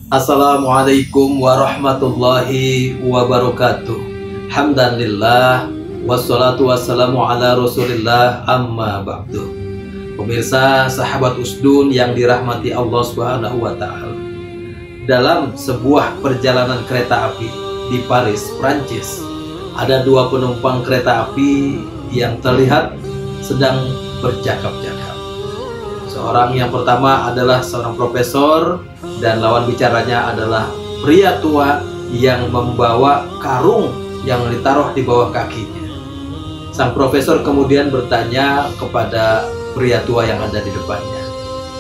Assalamualaikum warahmatullahi wabarakatuh. Hamdanillah wassalatu wassalamu ala rasulillah amma ba'du. Pemirsa sahabat Usdun yang dirahmati Allah Subhanahu wa ta'ala, dalam sebuah perjalanan kereta api di Paris, Prancis, ada dua penumpang kereta api yang terlihat sedang bercakap-cakap. Seorang yang pertama adalah seorang profesor dan lawan bicaranya adalah pria tua yang membawa karung yang ditaruh di bawah kakinya. Sang profesor kemudian bertanya kepada pria tua yang ada di depannya,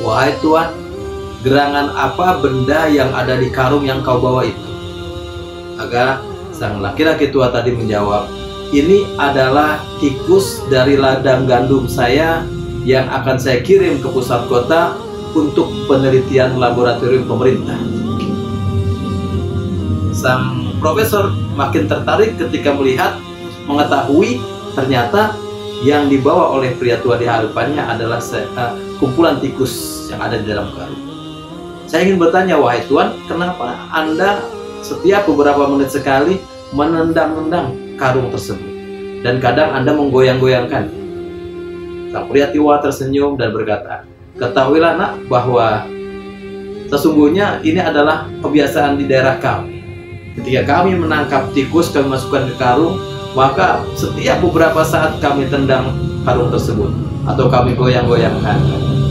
"Wahai tuan, gerangan apa benda yang ada di karung yang kau bawa itu?" Maka sang laki-laki tua tadi menjawab, "Ini adalah tikus dari ladang gandum saya yang akan saya kirim ke pusat kota untuk penelitian laboratorium pemerintah." Sang profesor makin tertarik ketika mengetahui ternyata yang dibawa oleh pria tua di hadapannya adalah kumpulan tikus yang ada di dalam karung. Saya ingin bertanya, "Wahai tuan, kenapa Anda setiap beberapa menit sekali menendang-nendang karung tersebut? Dan kadang Anda menggoyang-goyangkan?" Sang pria tua tersenyum dan berkata, "Ketahuilah nak, bahwa sesungguhnya ini adalah kebiasaan di daerah kami. Ketika kami menangkap tikus, kami masukkan ke karung, maka setiap beberapa saat kami tendang karung tersebut atau kami goyang-goyangkan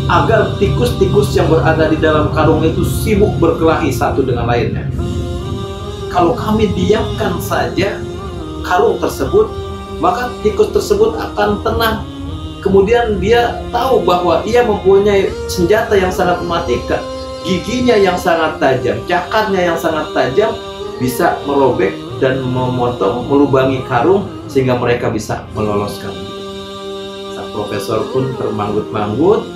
agar tikus-tikus yang berada di dalam karung itu sibuk berkelahi satu dengan lainnya. Kalau kami diamkan saja karung tersebut, maka tikus tersebut akan tenang. Kemudian dia tahu bahwa ia mempunyai senjata yang sangat mematikan, giginya yang sangat tajam, cakarnya yang sangat tajam, bisa merobek dan memotong, melubangi karung sehingga mereka bisa meloloskan diri." Sang profesor pun termanggut-manggut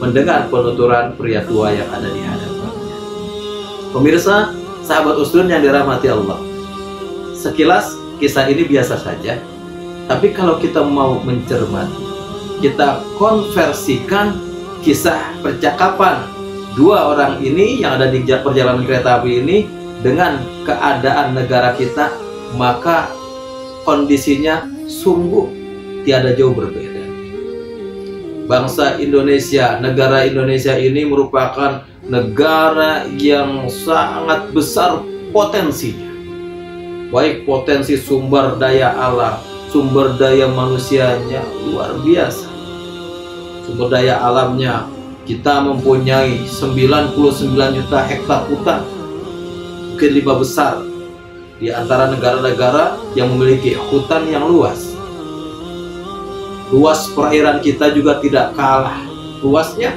mendengar penuturan pria tua yang ada di hadapannya. Pemirsa, sahabat Usdun yang dirahmati Allah, sekilas kisah ini biasa saja, tapi kalau kita mau mencermati, kita konversikan kisah percakapan dua orang ini yang ada di perjalanan kereta api ini dengan keadaan negara kita, maka kondisinya sungguh tiada jauh berbeda. Bangsa Indonesia, negara Indonesia ini merupakan negara yang sangat besar potensinya, baik potensi sumber daya alam, sumber daya manusianya luar biasa. Sumber daya alamnya, kita mempunyai 99 juta hektar hutan, mungkin 5 besar di antara negara-negara yang memiliki hutan yang luas. Luas perairan kita juga tidak kalah, luasnya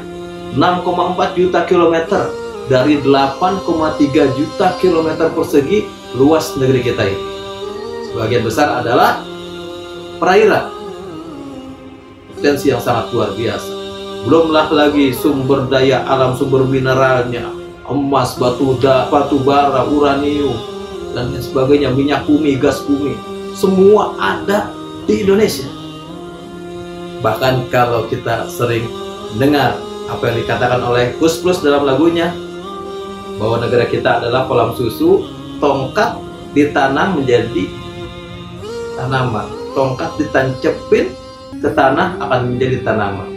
6,4 juta kilometer dari 8,3 juta kilometer persegi luas negeri kita ini. Sebagian besar adalah perairan, potensi yang sangat luar biasa. Belumlah lagi sumber daya alam, sumber mineralnya, emas, batu bara, uranium, dan lain sebagainya, minyak bumi, gas bumi, semua ada di Indonesia. Bahkan kalau kita sering dengar apa yang dikatakan oleh Gus Plus dalam lagunya, bahwa negara kita adalah kolam susu, tongkat ditanam menjadi tanaman, tongkat ditancepin ke tanah akan menjadi tanaman.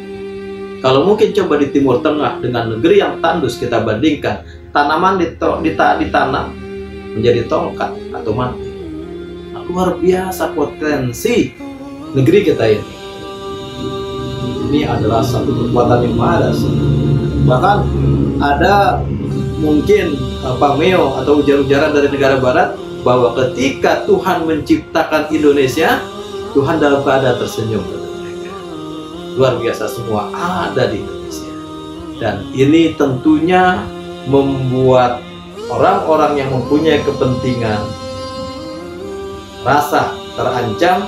Kalau mungkin coba di Timur Tengah dengan negeri yang tandus kita bandingkan, tanaman ditanam menjadi tongkat atau mati. Luar biasa potensi negeri kita ini. Ini adalah satu kekuatan yang maha dahsyat. Bahkan ada mungkin pameo atau ujar-ujaran dari negara barat bahwa ketika Tuhan menciptakan Indonesia, Tuhan dalam keadaan tersenyum. Luar biasa, semua ada di Indonesia. Dan ini tentunya membuat orang-orang yang mempunyai kepentingan merasa terancam,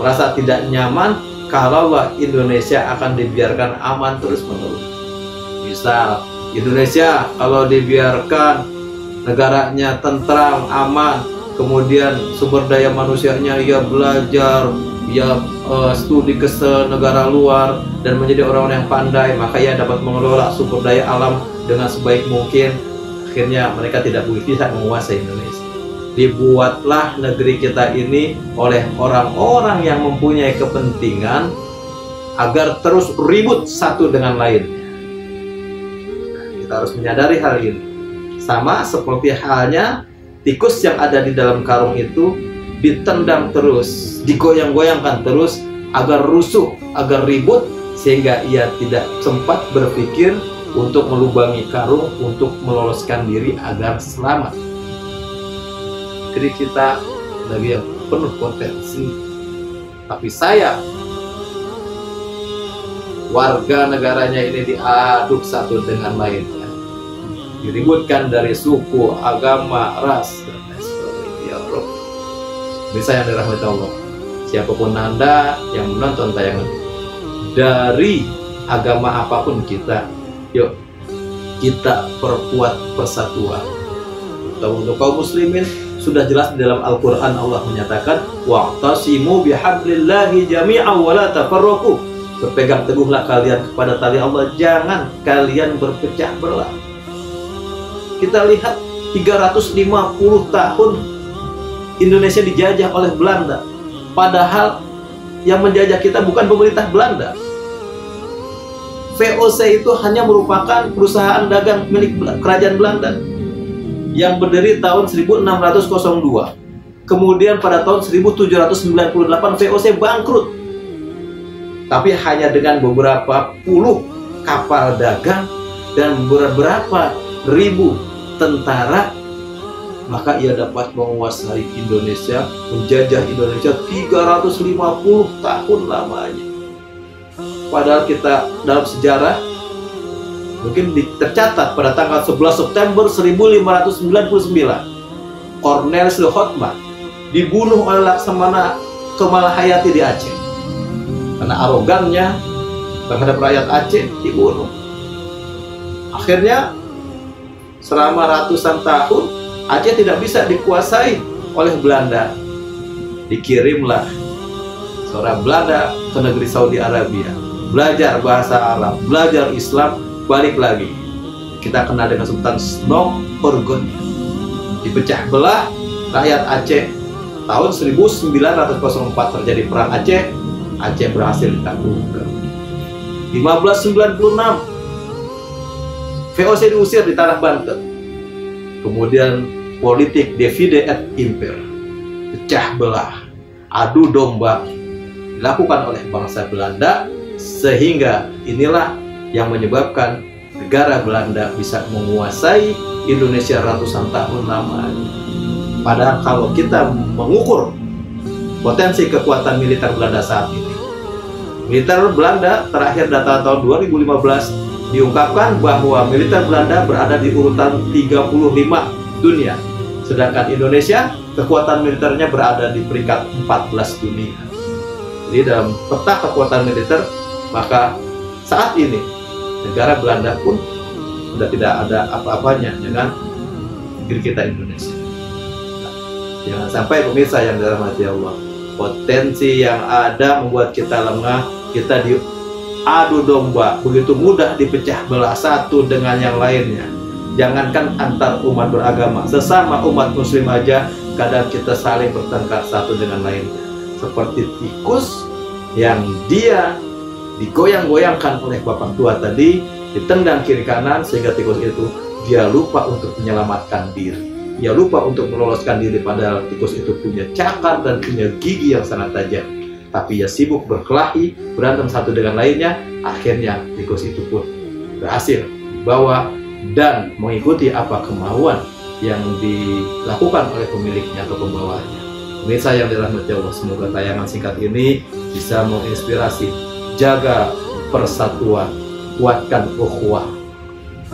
merasa tidak nyaman kalau Indonesia akan dibiarkan aman terus-menerus. Misal, Indonesia kalau dibiarkan negaranya tentram, aman, kemudian sumber daya manusianya ia belajar, ia studi ke negara luar dan menjadi orang-orang yang pandai, maka ia dapat mengelola sumber daya alam dengan sebaik mungkin. Akhirnya mereka tidak bisa menguasai Indonesia. Dibuatlah negeri kita ini oleh orang-orang yang mempunyai kepentingan agar terus ribut satu dengan lainnya. Kita harus menyadari hal ini. Sama seperti halnya tikus yang ada di dalam karung itu ditendang terus, digoyang-goyangkan terus agar rusuh, agar ribut, sehingga ia tidak sempat berpikir untuk melubangi karung untuk meloloskan diri agar selamat. Jadi kita lagi yang penuh potensi, tapi sayang warga negaranya ini diaduk satu dengan lainnya, diributkan dari suku, agama, ras, dan lain sebagainya. Ya Rabb, bisa yang dirahmati Allah, siapapun Anda yang menonton tayangan dari agama apapun kita, yuk kita perkuat persatuan. Untuk kaum muslimin sudah jelas di dalam Al-Quran Allah menyatakan wa'tasimu bihablillahi jami'an wa la tafarraqu. Berpegang teguhlah kalian kepada tali Allah, jangan kalian berpecah belah. Kita lihat 350 tahun Indonesia dijajah oleh Belanda, padahal yang menjajah kita bukan pemerintah Belanda. VOC itu hanya merupakan perusahaan dagang milik kerajaan Belanda yang berdiri tahun 1602. Kemudian pada tahun 1798 VOC bangkrut. Tapi hanya dengan beberapa puluh kapal dagang dan beberapa ribu tentara, maka ia dapat menguasai Indonesia, menjajah Indonesia 350 tahun lamanya. Padahal kita dalam sejarah mungkin tercatat pada tanggal 11 September 1599 Cornelis de Houtman dibunuh oleh Laksamana Kemal Hayati di Aceh karena arogannya terhadap rakyat Aceh, dibunuh. Akhirnya selama ratusan tahun Aceh tidak bisa dikuasai oleh Belanda. Dikirimlah seorang Belanda ke negeri Saudi Arabia, belajar bahasa Arab, belajar Islam, balik lagi. Kita kenal dengan sebutan Snog Orgon. Dipecah belah rakyat Aceh. Tahun 1904 terjadi perang Aceh. Aceh berhasil ditaklukkan. 1596 VOC diusir di tanah Banten. Kemudian politik divide et impera, pecah belah, adu domba dilakukan oleh bangsa Belanda, sehingga inilah yang menyebabkan negara Belanda bisa menguasai Indonesia ratusan tahun lamanya. Padahal kalau kita mengukur potensi kekuatan militer Belanda saat ini, militer Belanda terakhir data tahun 2015 diungkapkan bahwa militer Belanda berada di urutan 35 dunia, sedangkan Indonesia kekuatan militernya berada di peringkat 14 dunia. Jadi dalam peta kekuatan militer, maka saat ini negara Belanda pun sudah tidak ada apa-apanya dengan negeri kita Indonesia. Nah, jangan sampai pemirsa yang dirahmati Allah, potensi yang ada membuat kita lengah, kita diadu domba, begitu mudah dipecah belah satu dengan yang lainnya. Jangankan antar umat beragama, sesama umat muslim aja kadang kita saling bertengkar satu dengan lainnya. Seperti tikus yang dia digoyang-goyangkan oleh bapak tua tadi, ditendang kiri kanan, sehingga tikus itu dia lupa untuk menyelamatkan diri. Dia lupa untuk meloloskan diri, padahal tikus itu punya cakar dan punya gigi yang sangat tajam. Tapi ia sibuk berkelahi, berantem satu dengan lainnya. Akhirnya tikus itu pun berhasil dibawa dan mengikuti apa kemauan yang dilakukan oleh pemiliknya atau pembawanya. Pemirsa yang dirahmati Allah, semoga tayangan singkat ini bisa menginspirasi. Jaga persatuan, kuatkan ukhuwah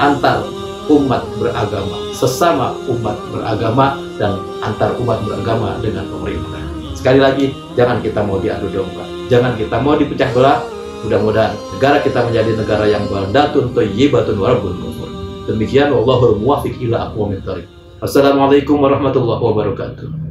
antar umat beragama, sesama umat beragama, dan antar umat beragama dengan pemerintah. Sekali lagi, jangan kita mau diadu domba, jangan kita mau dipecah belah. Mudah-mudahan negara kita menjadi negara yang baldatun thayyibatun wa rabbun ghafur. Demikian, wallahul muwaffiq ila aqwamit thoriq. Assalamualaikum warahmatullahi wabarakatuh.